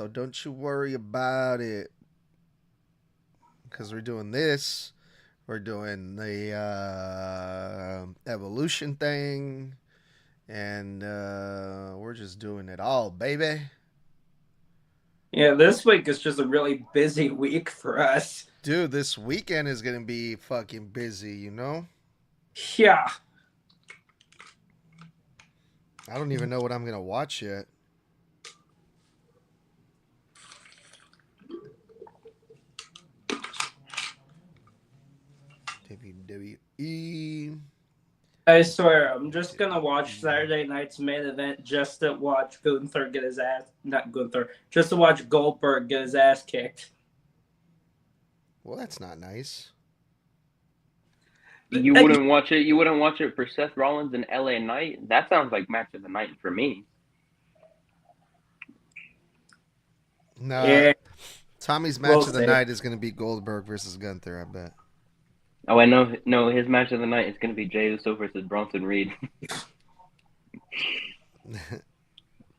So don't you worry about it. Because we're doing this. We're doing the evolution thing. And we're just doing it all, baby. Yeah, this week is just a really busy week for us. Dude, this weekend is going to be fucking busy, you know? Yeah. I don't even know what I'm going to watch yet. WWE. I swear, I'm just gonna watch Saturday night's main event just to watch Gunther get his ass, not Gunther, just to watch Goldberg get his ass kicked. Well, that's not nice. You wouldn't watch it. You wouldn't watch it for Seth Rollins and LA Knight. That sounds like match of the night for me. No, Yeah, Tommy's match we'll of the see. night is going to be Goldberg versus Gunther, I bet. Oh, I know. No, his match of the night is going to be Jey Uso versus Bronson Reed.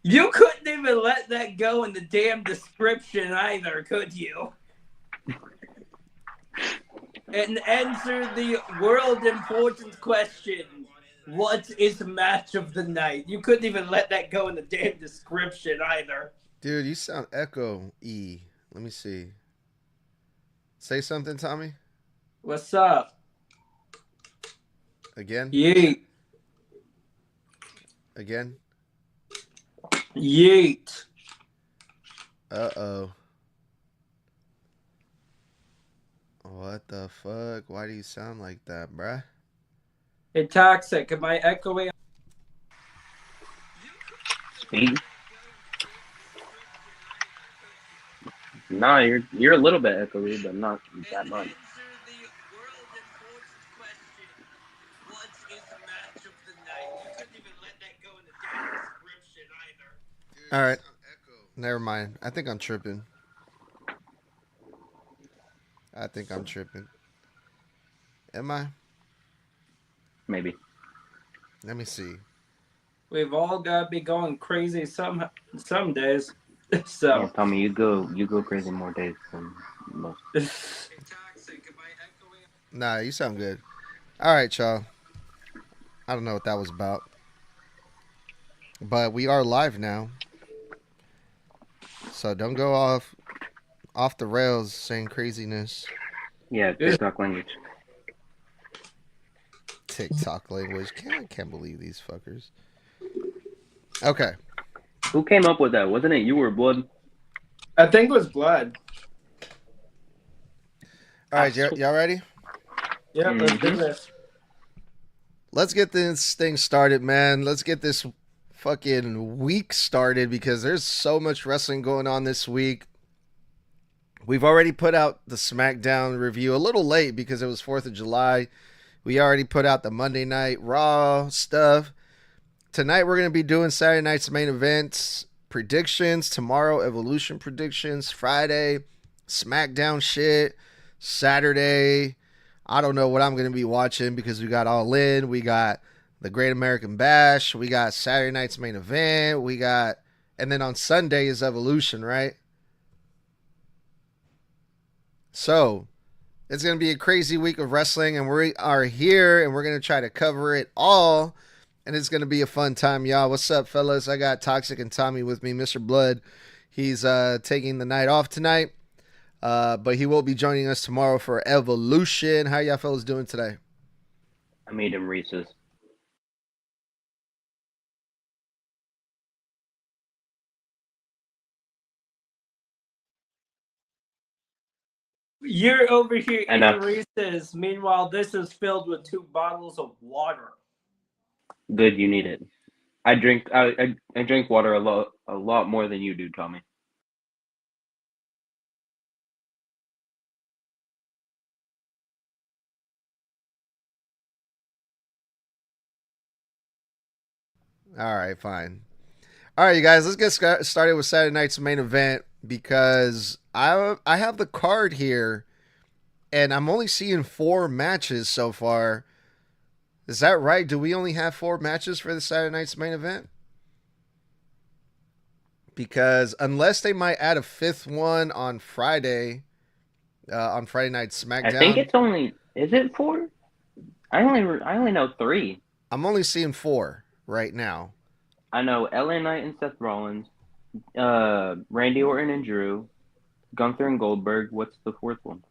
You couldn't even let that go in the damn description either, could you? And answer the world important question. What is match of the night? You couldn't even let that go in the damn description either. Dude, you sound echo-y. Let me see. Say something, Tommy. What's up? Again? Yeet. Again? Yeet. Uh-oh. What the fuck? Why do you sound like that, bruh? Hey, Toxic, am I echoing? Speed. Nah, you're a little bit echoey, but not that much. All right. Never mind. I think I'm tripping. Am I? Maybe. Let me see. We've all got to be going crazy some days. So. Yeah, Tommy, you go crazy more days than most. Nah, you sound good. All right, y'all. I don't know what that was about. But we are live now. So don't go off the rails saying craziness. Yeah, TikTok language. TikTok language. I can't believe these fuckers. Okay. Who came up with that? Wasn't it you or Blood? I think it was Blood. All right, y'all ready? Yeah, let's do this. Let's get this thing started, man. Let's get this fucking week started because there's so much wrestling going on this week. We've already put out the SmackDown review a little late because it was 4th of July. We already put out the Monday Night Raw stuff. Tonight we're going to be doing Saturday night's main events, predictions. Tomorrow, Evolution predictions. Friday, SmackDown shit. Saturday, I don't know what I'm going to be watching because we got All In. We got the Great American Bash. We got Saturday night's main event. And then on Sunday is Evolution, right? So, it's going to be a crazy week of wrestling, and we are here, and we're going to try to cover it all, and it's going to be a fun time, y'all. What's up, fellas? I got Toxic and Tommy with me. Mr. Blood, he's taking the night off tonight, but he will be joining us tomorrow for Evolution. How y'all fellas doing today? I'm eating Reese's. You're over here I know. eating Reese's. Meanwhile, this is filled with 2 bottles of water. Good, you need it. I drink water a lot more than you do, Tommy. All right, fine. All right, you guys, let's get started with Saturday night's main event because I have the card here, and I'm only seeing 4 matches so far. Is that right? Do we only have 4 matches for the Saturday night's main event? because unless they might add a fifth one on Friday Night I think SmackDown, it's only. Is it 4? I only know 3. I'm only seeing 4 right now. I know LA Knight and Seth Rollins, Randy Orton and Drew, Gunther and Goldberg. What's the fourth one?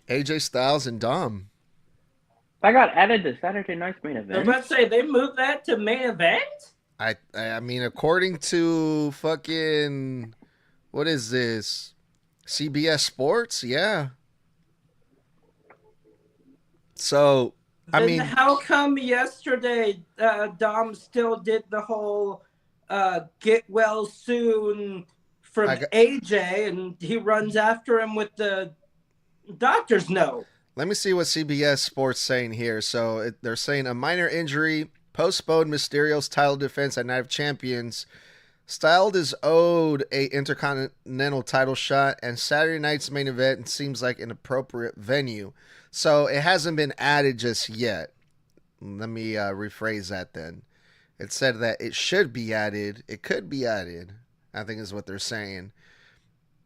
AJ Styles and Dom. That got added to Saturday Night's main I was event. about to say, they moved that to main event? I mean, according to fucking what is this? CBS Sports, yeah. So I Then mean, how come yesterday Dom still did the whole get well soon I from got, AJ and he runs after him with the doctor's note? let me see what CBS Sports saying here. So they're saying a minor injury postponed Mysterio's title defense at Night of Champions. Styled is owed a Intercontinental title shot, and Saturday night's main event seems like an appropriate venue. So it hasn't been added just yet. Let me rephrase that then. It said that it should be added. It could be added, I think is what they're saying.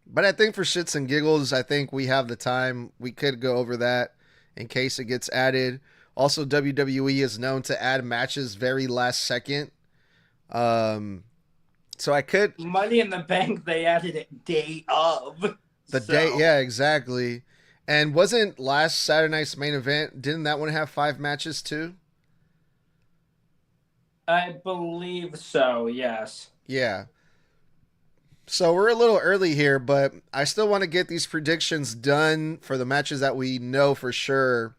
But I think for shits and giggles, I think we have the time. We could go over that in case it gets added. Also, WWE is known to add matches very last second. So I could Money in the Bank, they added it day of. day, yeah, exactly. And wasn't last Saturday night's main event? Didn't that one have 5 matches too? I believe so, yes. Yeah. So we're a little early here, but I still want to get these predictions done for the matches that we know for sure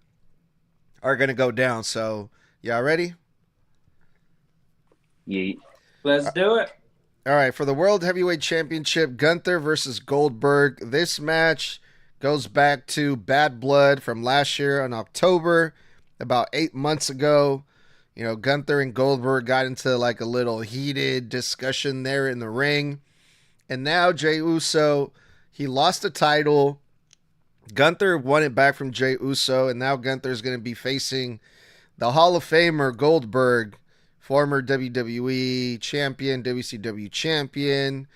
are going to go down. So, y'all ready? Yeah. Let's do it. All right, for the World Heavyweight Championship, Gunther versus Goldberg. This match goes back to Bad Blood from last year in October, about 8 months ago. You know, Gunther and Goldberg got into like a little heated discussion there in the ring. And now Jey Uso, he lost the title. Gunther won it back from Jey Uso, and now Gunther's going to be facing the Hall of Famer Goldberg, former WWE champion, WCW champion.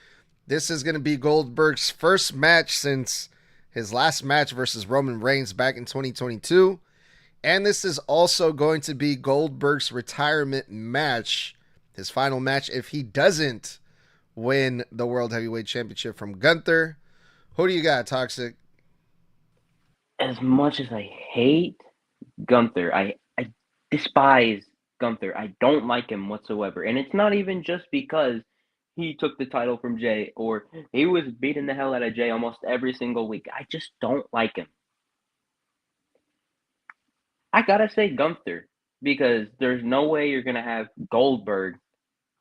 This is going to be Goldberg's first match since his last match versus Roman Reigns back in 2022. And this is also going to be Goldberg's retirement match, his final match if he doesn't win the World Heavyweight Championship from Gunther. Who do you got, Toxic? As much as I hate Gunther, I despise Gunther. I don't like him whatsoever. And it's not even just because he took the title from Jay or he was beating the hell out of Jay almost every single week. I just don't like him. I gotta say Gunther because there's no way you're gonna have Goldberg.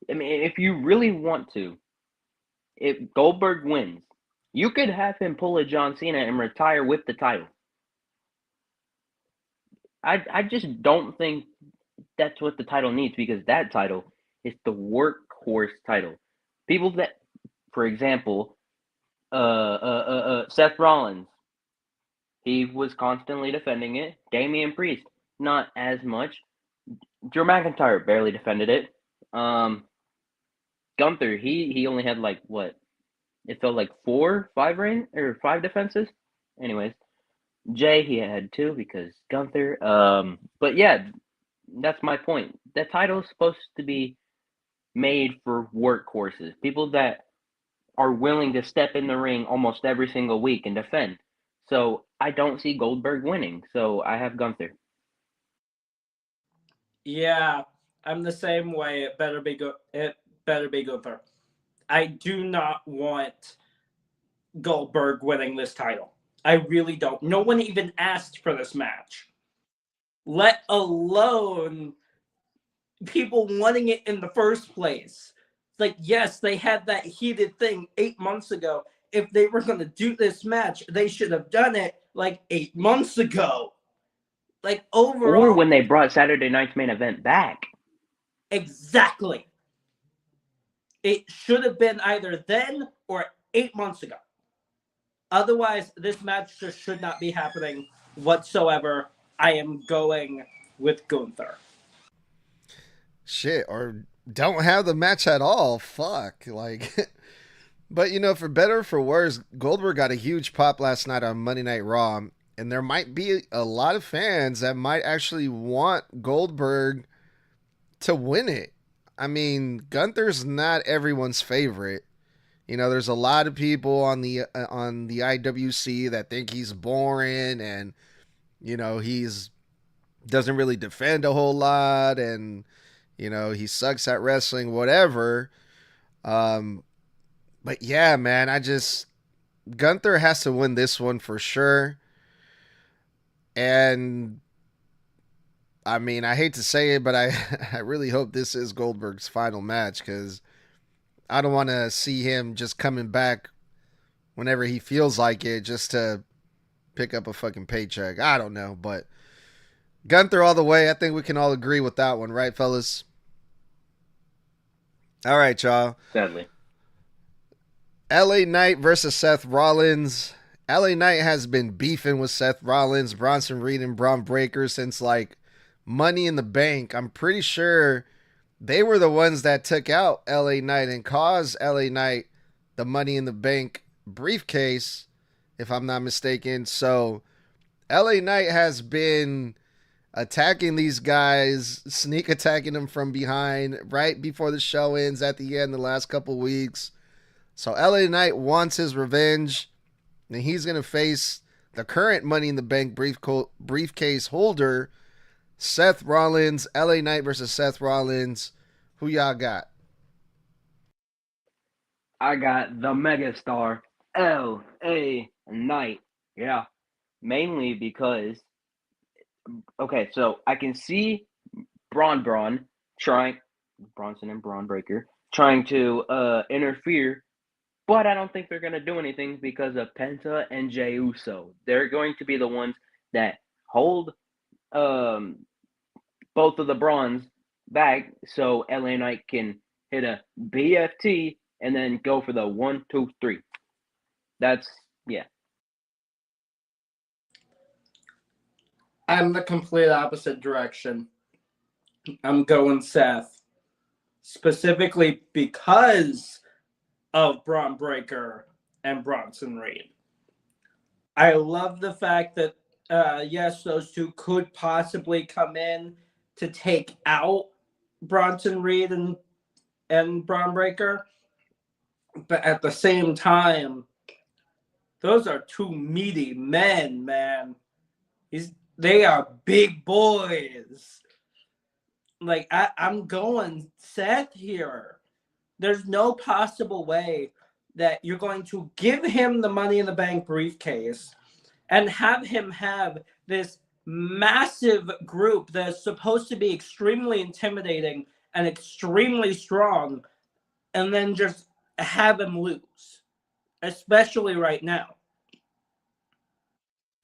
I mean, if you really want to, if Goldberg wins, you could have him pull a John Cena and retire with the title. I just don't think that's what the title needs because that title is the workhorse title. People that, for example, Seth Rollins, he was constantly defending it. Damian Priest, not as much. Drew McIntyre barely defended it. Gunther, he only had like what? It felt like 5 defenses. Anyways, Jay he had 2 because Gunther. But yeah, that's my point. The title is supposed to be made for workhorses, people that are willing to step in the ring almost every single week and defend. So I don't see Goldberg winning. So I have Gunther. Yeah, I'm the same way. It better be Gunther. I do not want Goldberg winning this title. I really don't. No one even asked for this match, let alone people wanting it in the first place. It's like, yes, they had that heated thing 8 months ago. If they were going to do this match, they should have done it like 8 months ago. Like, overall. Or when they brought Saturday Night's main event back. Exactly. It should have been either then or 8 months ago. Otherwise, this match just should not be happening whatsoever. I am going with Gunther. Shit, or don't have the match at all. Fuck. Like, But for better or for worse, Goldberg got a huge pop last night on Monday Night Raw, and there might be a lot of fans that might actually want Goldberg to win it. I mean, Gunther's not everyone's favorite. There's a lot of people on the IWC that think he's boring, and he's doesn't really defend a whole lot, and he sucks at wrestling, whatever. Um, but yeah, man, Gunther has to win this one for sure. And I mean, I hate to say it, but I I really hope this is Goldberg's final match, because I don't want to see him just coming back whenever he feels like it just to pick up a fucking paycheck. I don't know, but Gunther all the way. I think we can all agree with that one, right, fellas? All right, y'all. Sadly. LA Knight versus Seth Rollins. LA Knight has been beefing with Seth Rollins, Bronson Reed, and Braun Breaker since like Money in the Bank. I'm pretty sure they were the ones that took out LA Knight and caused LA Knight the Money in the Bank briefcase, if I'm not mistaken. So LA Knight has been attacking these guys, sneak attacking them from behind right before the show ends at the end the last couple weeks. So LA Knight wants his revenge, and he's going to face the current Money in the Bank briefcase holder, Seth Rollins. LA Knight versus Seth Rollins. Who y'all got? I got the megastar, LA Knight. Yeah. Mainly because, okay, so I can see Bronson and Braun Breaker trying to interfere, but I don't think they're going to do anything because of Penta and Jey Uso. They're going to be the ones that hold both of the Brauns back so LA Knight can hit a BFT and then go for the 1, 2, 3. That's, yeah. I'm the complete opposite direction. I'm going Seth. Specifically because of Braun Breaker and Bronson Reed. I love the fact that, yes, those two could possibly come in to take out Bronson Reed and Braun Breaker. But at the same time, those are two meaty men, man. They are big boys. Like, I'm going Seth here. There's no possible way that you're going to give him the Money in the Bank briefcase and have him have this massive group that's supposed to be extremely intimidating and extremely strong, and then just have him lose, especially right now.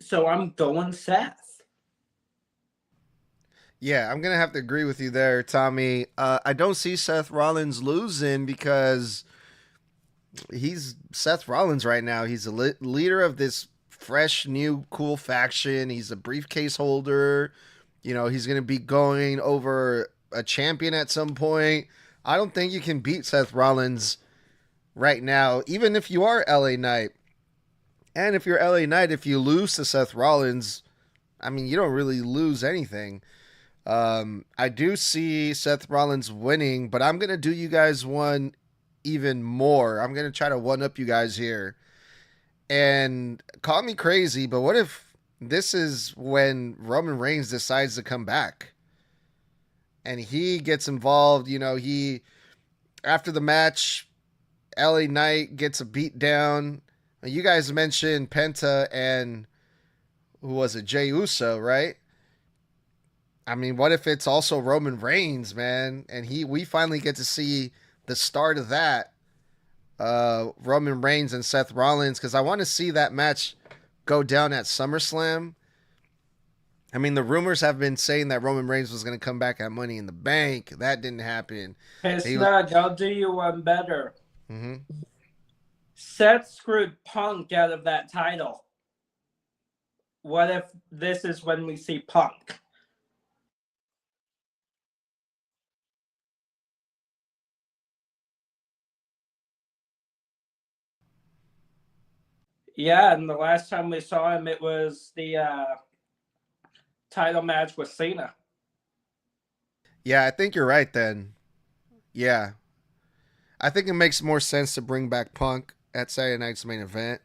So I'm going Seth. Yeah, I'm going to have to agree with you there, Tommy. I don't see Seth Rollins losing because he's Seth Rollins right now. He's a leader of this fresh, new, cool faction. He's a briefcase holder. He's going to be going over a champion at some point. I don't think you can beat Seth Rollins right now, even if you are LA Knight. And if you're LA Knight, if you lose to Seth Rollins, I mean, you don't really lose anything. I do see Seth Rollins winning, but I'm going to do you guys one even more. I'm going to try to one-up you guys here. And call me crazy, but what if this is when Roman Reigns decides to come back? And he gets involved, after the match, LA Knight gets a beat down. You guys mentioned Penta and who was it? Jey Uso, right? I mean, what if it's also Roman Reigns, man? And we finally get to see the start of that. Roman Reigns and Seth Rollins, because I want to see that match go down at SummerSlam. I mean, the rumors have been saying that Roman Reigns was going to come back at Money in the Bank. That didn't happen. Hey, Snug, I'll do you one better. Mm-hmm. Seth screwed Punk out of that title. What if this is when we see Punk? Yeah, and the last time we saw him, it was the title match with Cena. Yeah, I think you're right then. Yeah. I think it makes more sense to bring back Punk at Saturday Night's main event.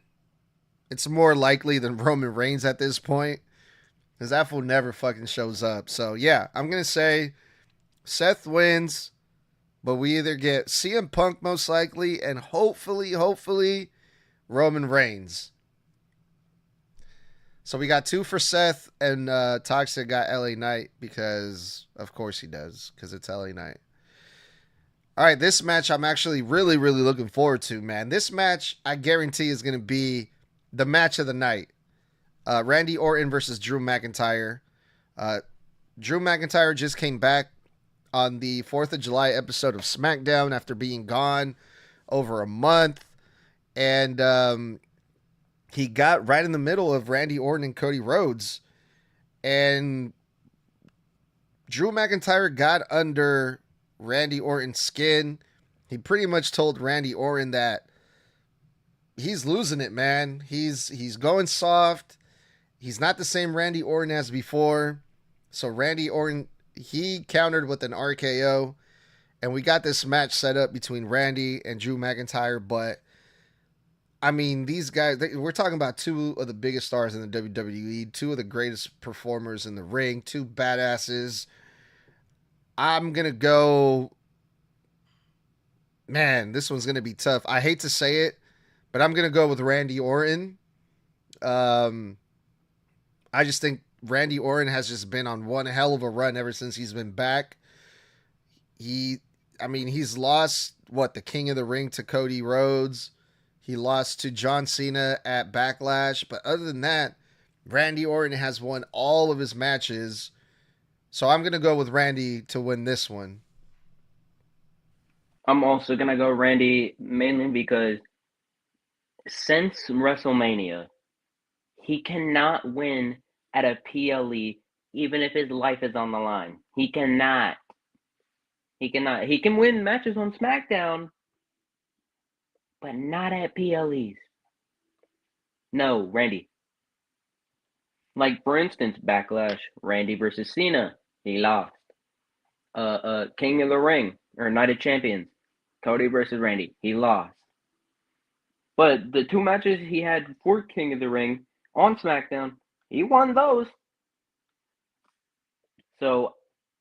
It's more likely than Roman Reigns at this point. Because that fool never fucking shows up. So, yeah, I'm going to say Seth wins, but we either get CM Punk most likely and hopefully, Roman Reigns. So we got 2 for Seth, and Toxic got LA Knight because, of course, he does, because it's LA Knight. All right, this match I'm actually really looking forward to, man. This match, I guarantee, is going to be the match of the night. Randy Orton versus Drew McIntyre. Drew McIntyre just came back on the 4th of July episode of SmackDown after being gone over a month. And he got right in the middle of Randy Orton and Cody Rhodes. And Drew McIntyre got under Randy Orton's skin. He pretty much told Randy Orton that he's losing it, man. He's going soft. He's not the same Randy Orton as before. So Randy Orton, he countered with an RKO. And we got this match set up between Randy and Drew McIntyre. But, I mean, these guys, we're talking about 2 of the biggest stars in the WWE, 2 of the greatest performers in the ring, 2 badasses. I'm going to go, man, this one's going to be tough. I hate to say it, but I'm going to go with Randy Orton. I just think Randy Orton has just been on one hell of a run ever since he's been back. He's lost, the King of the Ring to Cody Rhodes. He lost to John Cena at Backlash. But other than that, Randy Orton has won all of his matches. So I'm going to go with Randy to win this one. I'm also going to go Randy mainly because since WrestleMania, he cannot win at a PLE even if his life is on the line. He cannot. He cannot. He can win matches on SmackDown, but not at PLEs. No, Randy. Like, for instance, Backlash, Randy versus Cena. He lost. King of the Ring, or Night of Champions, Cody versus Randy. He lost. But the 2 matches he had for King of the Ring on SmackDown, he won those. So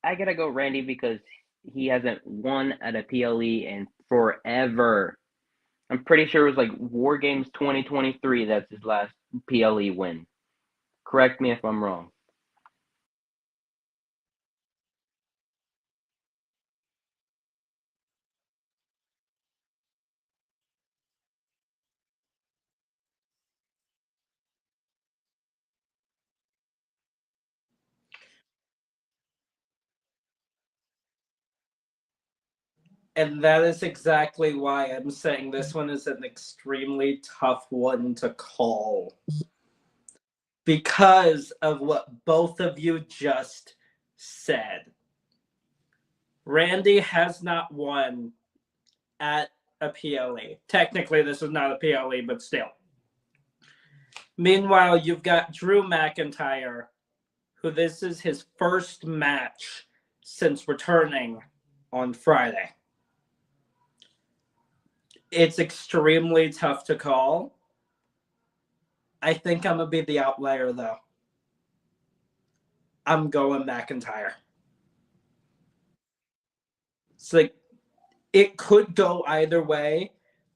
I gotta go Randy because he hasn't won at a PLE in forever. I'm pretty sure it was like War Games 2023. That's his last PLE win. Correct me if I'm wrong. And that is exactly why I'm saying this one is an extremely tough one to call. Because of what both of you just said. Randy has not won at a PLE. Technically, this is not a PLE, but still. Meanwhile, you've got Drew McIntyre, who this is his first match since returning on Friday. It's extremely tough to call. I think I'm going to be the outlier, though. I'm going McIntyre. It's like, it could go either way,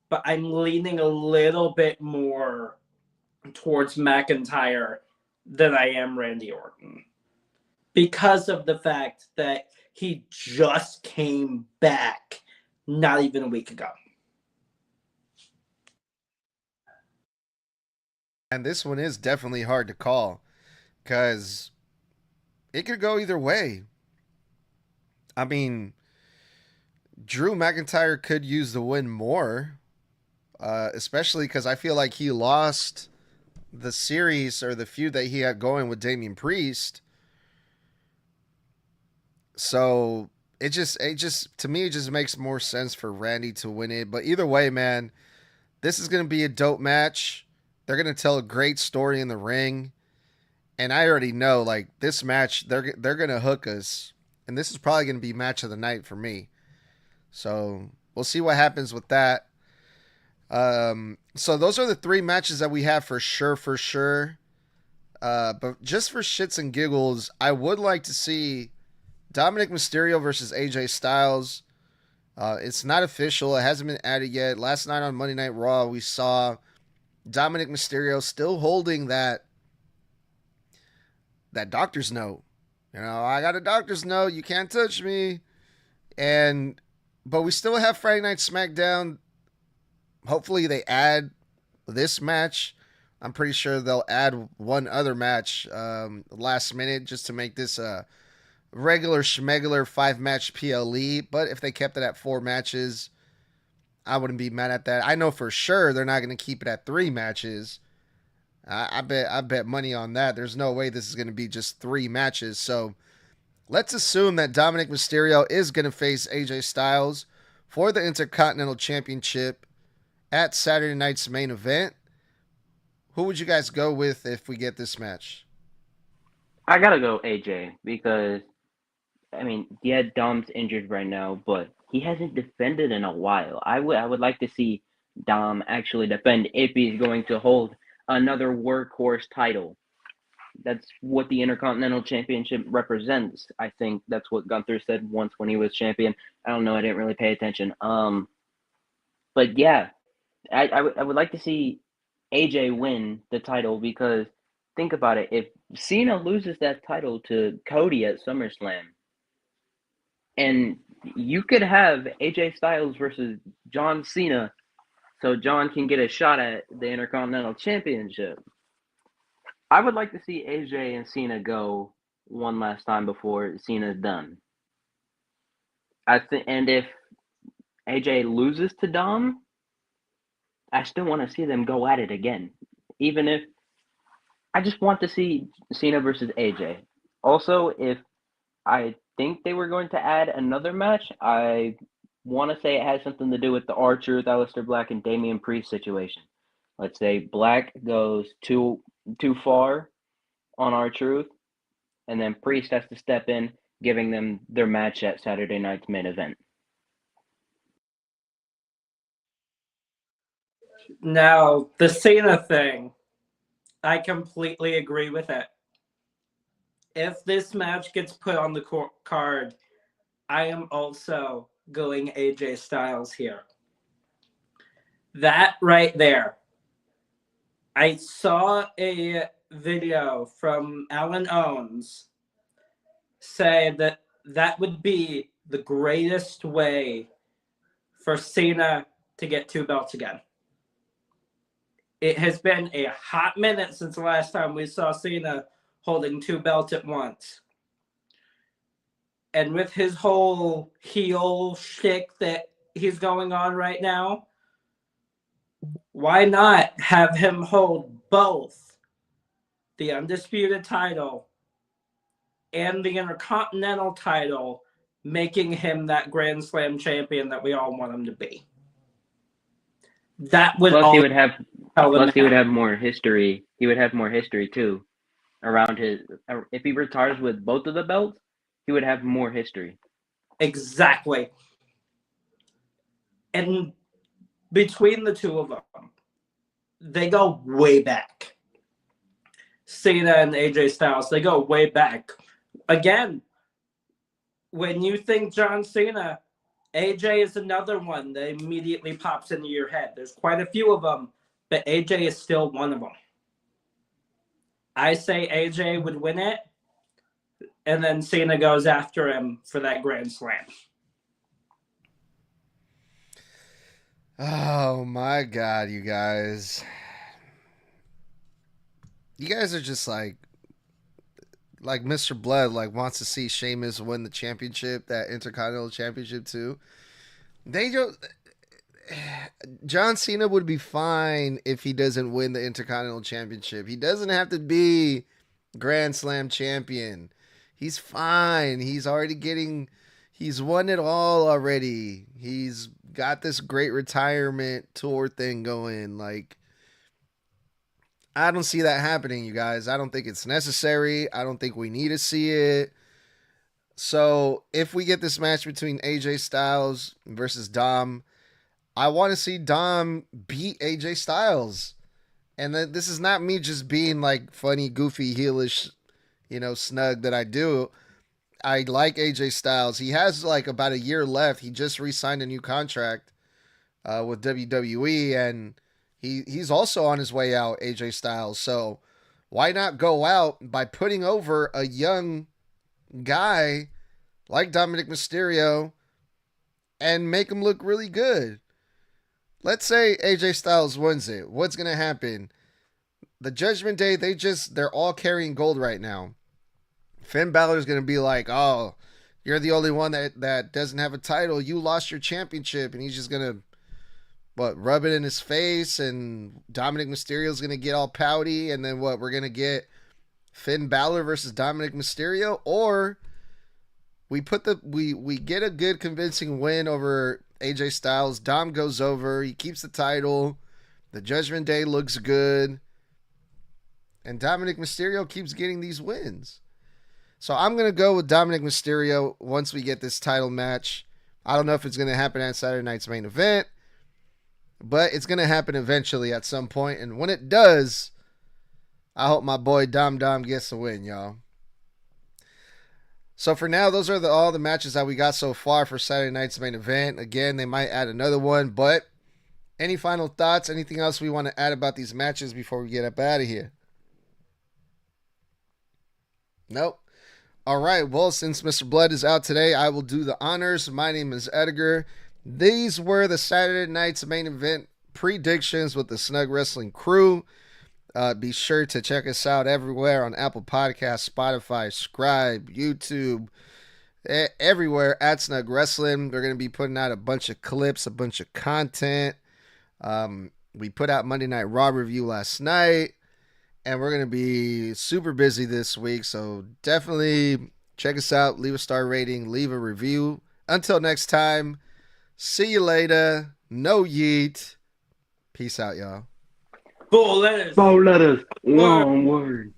but I'm leaning a little bit more towards McIntyre than I am Randy Orton. Because of the fact that he just came back not even a week ago. And this one is definitely hard to call because it could go either way. I mean, Drew McIntyre could use the win more, especially because I feel like he lost the series or the feud that he had going with Damian Priest. So it just to me it just makes more sense for Randy to win it. But either way, man, this is gonna be a dope match. They're gonna tell a great story in the ring, and I already know like this match they're gonna hook us, and this is probably gonna be match of the night for me. So we'll see what happens with that. So those are the three matches that we have for sure, for sure. But just for shits and giggles, I would like to see Dominic Mysterio versus AJ Styles. It's not official. It hasn't been added yet. Last night on Monday Night Raw, we saw Dominic Mysterio still holding that doctor's note. You know, I got a doctor's note. You can't touch me. And but we still have Friday Night SmackDown. Hopefully they add this match. I'm pretty sure they'll add one other match last minute just to make this a regular schmegular 5-match PLE. But if they kept it at 4 matches, I wouldn't be mad at that. I know for sure they're not going to keep it at 3 matches. I bet money on that. There's no way this is going to be just 3 matches. So let's assume that Dominic Mysterio is going to face AJ Styles for the Intercontinental Championship at Saturday night's main event. Who would you guys go with if we get this match? I gotta go AJ because I mean, yeah, Dom's injured right now, but he hasn't defended in a while. I would like to see Dom actually defend if he's going to hold another workhorse title. That's what the Intercontinental Championship represents. I think that's what Gunther said once when he was champion. I don't know. I didn't really pay attention. But yeah, I would like to see AJ win the title because think about it. If Cena loses that title to Cody at SummerSlam, and you could have AJ Styles versus John Cena, so John can get a shot at the Intercontinental Championship. I would like to see AJ and Cena go one last time before Cena's done. I think, and if AJ loses to Dom, I still want to see them go at it again. Even if I just want to see Cena versus AJ. Also, if I think they were going to add another match, I want to say it has something to do with the R-Truth, Aleister Black, and Damian Priest situation. Let's say Black goes too far on R-Truth, and then Priest has to step in, giving them their match at Saturday night's main event. Now, the Cena thing, I completely agree with it. If this match gets put on the card, I am also going AJ Styles here. That right there. I saw a video from Alan Owens say that that would be the greatest way for Cena to get 2 belts again. It has been a hot minute since the last time we saw Cena holding 2 belts at once. And with his whole heel shtick that he's going on right now, why not have him hold both the Undisputed title and the Intercontinental title, making him that Grand Slam champion that we all want him to be? That would Plus, all he would have tell them plus he would have more history. He would have more history too around his. If he retires with both of the belts, he would have more history. exactly. And between the two of them, they go way back. Cena and AJ Styles, they go way back. Again, when you think John Cena, AJ is another one that immediately pops into your head. There's quite a few of them, but AJ is still one of them. I say AJ would win it, and then Cena goes after him for that Grand Slam. Oh my god, you guys. You guys are just like Mr. Blood wants to see Sheamus win the championship, that Intercontinental Championship too. They don't John Cena would be fine if he doesn't win the Intercontinental Championship. He doesn't have to be Grand Slam champion. He's fine. He's won it all already. He's got this great retirement tour thing going. Like, I don't see that happening, you guys. I don't think it's necessary. I don't think we need to see it. So if we get this match between AJ Styles versus Dom, I want to see Dom beat AJ Styles. And this is not me just being like funny, goofy, heelish, snug that I do. I like AJ Styles. He has like about a year left. He just re-signed a new contract with WWE, and he's also on his way out, AJ Styles. So why not go out by putting over a young guy like Dominic Mysterio and make him look really good? Let's say AJ Styles wins it. What's going to happen? The Judgment Day, they're all carrying gold right now. Finn Balor's going to be like, oh, you're the only one that doesn't have a title. You lost your championship. And he's just going to, rub it in his face. And Dominic Mysterio's going to get all pouty. And then we're going to get Finn Balor versus Dominic Mysterio? Or we get a good convincing win over AJ Styles. Dom goes over. He keeps the title. The Judgment Day looks good. And Dominic Mysterio keeps getting these wins. So I'm going to go with Dominic Mysterio once we get this title match. I don't know if it's going to happen at Saturday night's main event, but it's going to happen eventually at some point. And when it does, I hope my boy Dom gets the win, y'all. So for now, those are all the matches that we got so far for Saturday night's main event. Again, they might add another one, but any final thoughts? Anything else we want to add about these matches before we get up out of here? Nope. All right, well, since Mr. Blood is out today, I will do the honors. My name is Edgar. These were the Saturday night's main event predictions with the Snug Wrestling crew. Be sure to check us out everywhere on Apple Podcasts, Spotify, Scribe, YouTube, everywhere at Snug Wrestling. We're going to be putting out a bunch of clips, a bunch of content. We put out Monday Night Raw review last night. And we're going to be super busy this week. So definitely check us out. Leave a star rating. Leave a review. Until next time. See you later. No yeet. Peace out, y'all. 4 letters. 4 letters. One word.